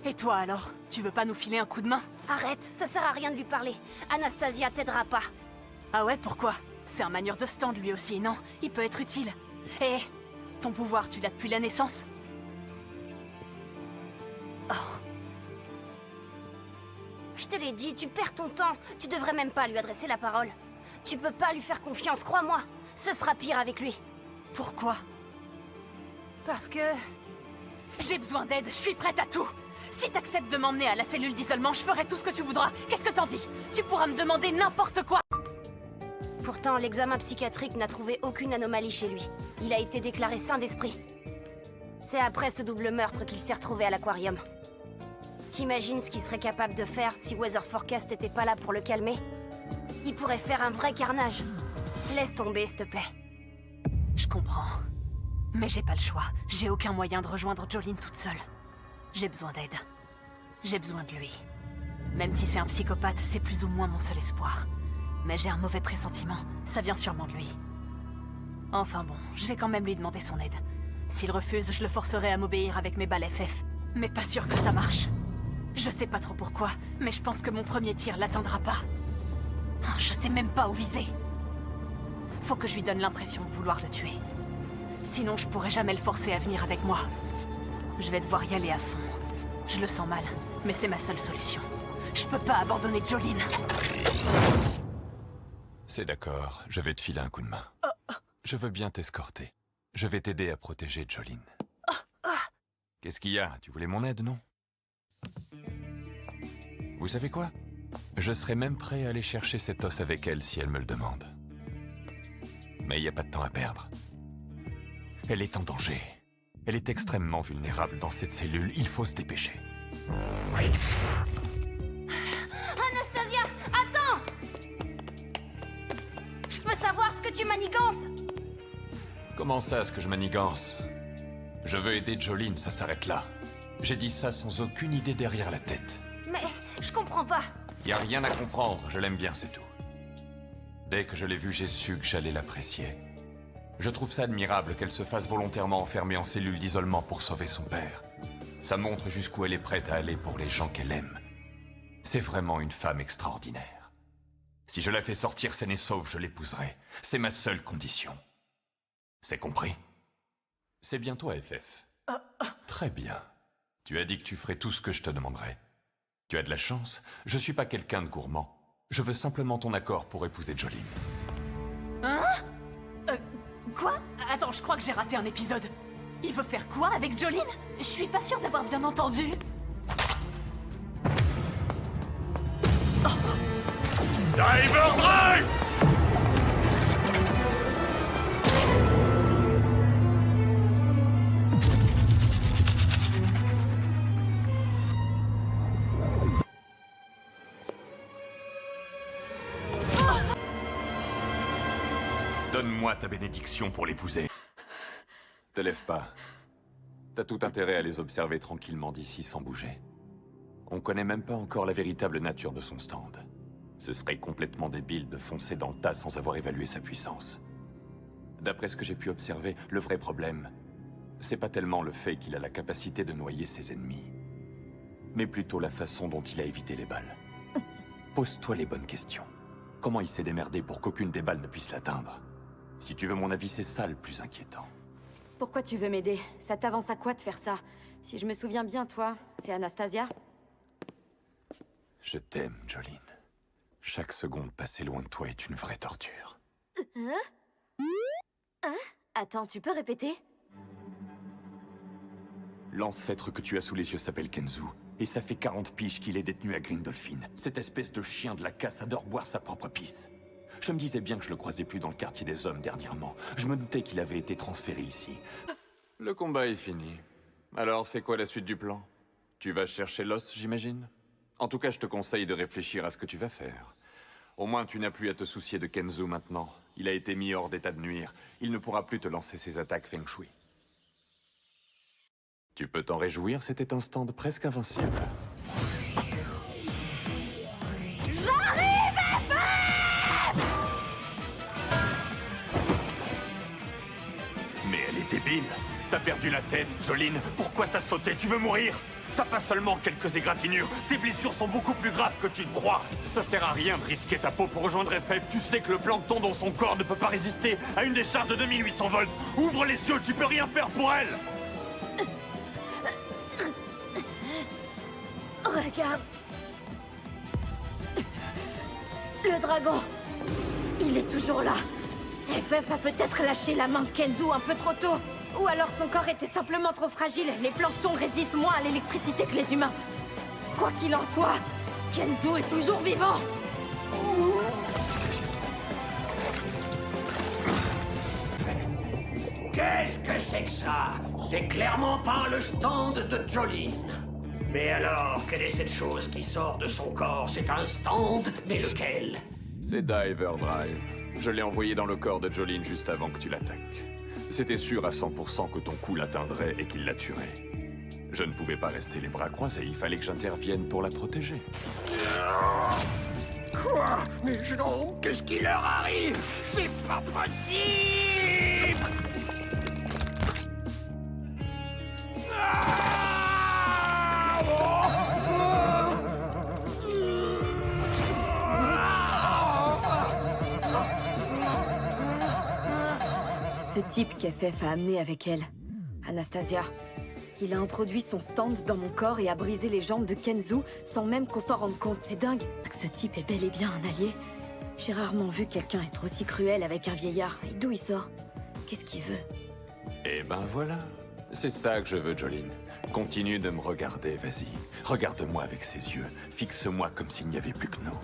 Et toi alors? Tu veux pas nous filer un coup de main? Arrête, ça sert à rien de lui parler. Anastasia t'aidera pas. Ah ouais, pourquoi? C'est un manieur de stand lui aussi, non? Il peut être utile. Ton pouvoir, tu l'as depuis la naissance? Oh. Je te l'ai dit, tu perds ton temps. Tu devrais même pas lui adresser la parole. Tu peux pas lui faire confiance, crois-moi. Ce sera pire avec lui. Pourquoi? Parce que... J'ai besoin d'aide, je suis prête à tout. Si t'acceptes de m'emmener à la cellule d'isolement, je ferai tout ce que tu voudras. Qu'est-ce que t'en dis? Tu pourras me demander n'importe quoi. Pourtant, l'examen psychiatrique n'a trouvé aucune anomalie chez lui. Il a été déclaré sain d'esprit. C'est après ce double meurtre qu'il s'est retrouvé à l'aquarium. T'imagines ce qu'il serait capable de faire si Weather Forecast était pas là pour le calmer? Il pourrait faire un vrai carnage. Laisse tomber, s'il te plaît. Je comprends. Mais j'ai pas le choix. J'ai aucun moyen de rejoindre Jolene toute seule. J'ai besoin d'aide. J'ai besoin de lui. Même si c'est un psychopathe, c'est plus ou moins mon seul espoir. Mais j'ai un mauvais pressentiment. Ça vient sûrement de lui. Enfin bon, je vais quand même lui demander son aide. S'il refuse, je le forcerai à m'obéir avec mes balles FF. Mais pas sûr que ça marche. Je sais pas trop pourquoi, mais je pense que mon premier tir l'atteindra pas. Je sais même pas où viser. Faut que je lui donne l'impression de vouloir le tuer. Sinon, je pourrai jamais le forcer à venir avec moi. Je vais devoir y aller à fond. Je le sens mal, mais c'est ma seule solution. Je peux pas abandonner Jolene. C'est d'accord, je vais te filer un coup de main. Je veux bien t'escorter. Je vais t'aider à protéger Jolene. Qu'est-ce qu'il y a? Tu voulais mon aide, non? Vous savez quoi? Je serais même prêt à aller chercher cet os avec elle si elle me le demande. Mais il n'y a pas de temps à perdre. Elle est en danger. Elle est extrêmement vulnérable dans cette cellule. Il faut se dépêcher. Anastasia, attends! Je peux savoir ce que tu manigances? Comment ça, ce que je manigance? Je veux aider Jolene, ça s'arrête là. J'ai dit ça sans aucune idée derrière la tête. Mais je comprends pas. Y a rien à comprendre, je l'aime bien, c'est tout. Dès que je l'ai vue, j'ai su que j'allais l'apprécier. Je trouve ça admirable qu'elle se fasse volontairement enfermer en cellule d'isolement pour sauver son père. Ça montre jusqu'où elle est prête à aller pour les gens qu'elle aime. C'est vraiment une femme extraordinaire. Si je la fais sortir saine et sauve, je l'épouserai. C'est ma seule condition. C'est compris? C'est bien toi, FF. Très bien. Tu as dit que tu ferais tout ce que je te demanderais. Tu as de la chance, je suis pas quelqu'un de gourmand. Je veux simplement ton accord pour épouser Jolene. Hein? Quoi? Attends, je crois que j'ai raté un épisode. Il veut faire quoi avec Jolene? Je suis pas sûre d'avoir bien entendu. Diver Drive! Donne-moi ta bénédiction pour l'épouser. Te lève pas. T'as tout intérêt à les observer tranquillement d'ici sans bouger. On connaît même pas encore la véritable nature de son stand. Ce serait complètement débile de foncer dans le tas sans avoir évalué sa puissance. D'après ce que j'ai pu observer, le vrai problème, c'est pas tellement le fait qu'il a la capacité de noyer ses ennemis, mais plutôt la façon dont il a évité les balles. Pose-toi les bonnes questions. Comment il s'est démerdé pour qu'aucune des balles ne puisse l'atteindre? Si tu veux mon avis, c'est ça le plus inquiétant. Pourquoi tu veux m'aider? Ça t'avance à quoi de faire ça? Si je me souviens bien, toi, c'est Anastasia? Je t'aime, Jolene. Chaque seconde passée loin de toi est une vraie torture. Attends, tu peux répéter? L'ancêtre que tu as sous les yeux s'appelle Kenzu, et ça fait 40 piges qu'il est détenu à Grindolphin. Cette espèce de chien de la casse adore boire sa propre pisse. Je me disais bien que je le croisais plus dans le quartier des hommes dernièrement. Je me doutais qu'il avait été transféré ici. Le combat est fini. Alors, c'est quoi la suite du plan? Tu vas chercher l'os, j'imagine? En tout cas, je te conseille de réfléchir à ce que tu vas faire. Au moins, tu n'as plus à te soucier de Kenzu maintenant. Il a été mis hors d'état de nuire. Il ne pourra plus te lancer ses attaques Feng Shui. Tu peux t'en réjouir, c'était un stand presque invincible. Mais elle est débile! T'as perdu la tête, Jolene. Pourquoi t'as sauté? Tu veux mourir? T'as pas seulement quelques égratignures, tes blessures sont beaucoup plus graves que tu ne crois. Ça sert à rien de risquer ta peau pour rejoindre FF. Tu sais que le plancton dans son corps ne peut pas résister à une décharge de 2800 volts. Ouvre les yeux, tu peux rien faire pour elle. Regarde. Le dragon. Il est toujours là. FF a peut-être lâché la main de Kenzo un peu trop tôt. Ou alors son corps était simplement trop fragile. Les planctons résistent moins à l'électricité que les humains. Quoi qu'il en soit, Kenzo est toujours vivant. Qu'est-ce que c'est que ça? C'est clairement pas le stand de Jolene. Mais alors, quelle est cette chose qui sort de son corps? C'est un stand, mais lequel? C'est Diver Drive. Je l'ai envoyé dans le corps de Jolene juste avant que tu l'attaques. C'était sûr à 100% que ton coup l'atteindrait et qu'il la tuerait. Je ne pouvais pas rester les bras croisés, il fallait que j'intervienne pour la protéger. Quoi? Mais non, qu'est-ce qui leur arrive? C'est pas possible! Ce type qu'FF a amené avec elle, Anastasia, il a introduit son stand dans mon corps et a brisé les jambes de Kenzo sans même qu'on s'en rende compte. C'est dingue. Ce type est bel et bien un allié. J'ai rarement vu quelqu'un être aussi cruel avec un vieillard. Et d'où il sort? Qu'est-ce qu'il veut? Eh ben voilà. C'est ça que je veux, Jolene. Continue de me regarder, vas-y. Regarde-moi avec ses yeux. Fixe-moi comme s'il n'y avait plus que nous.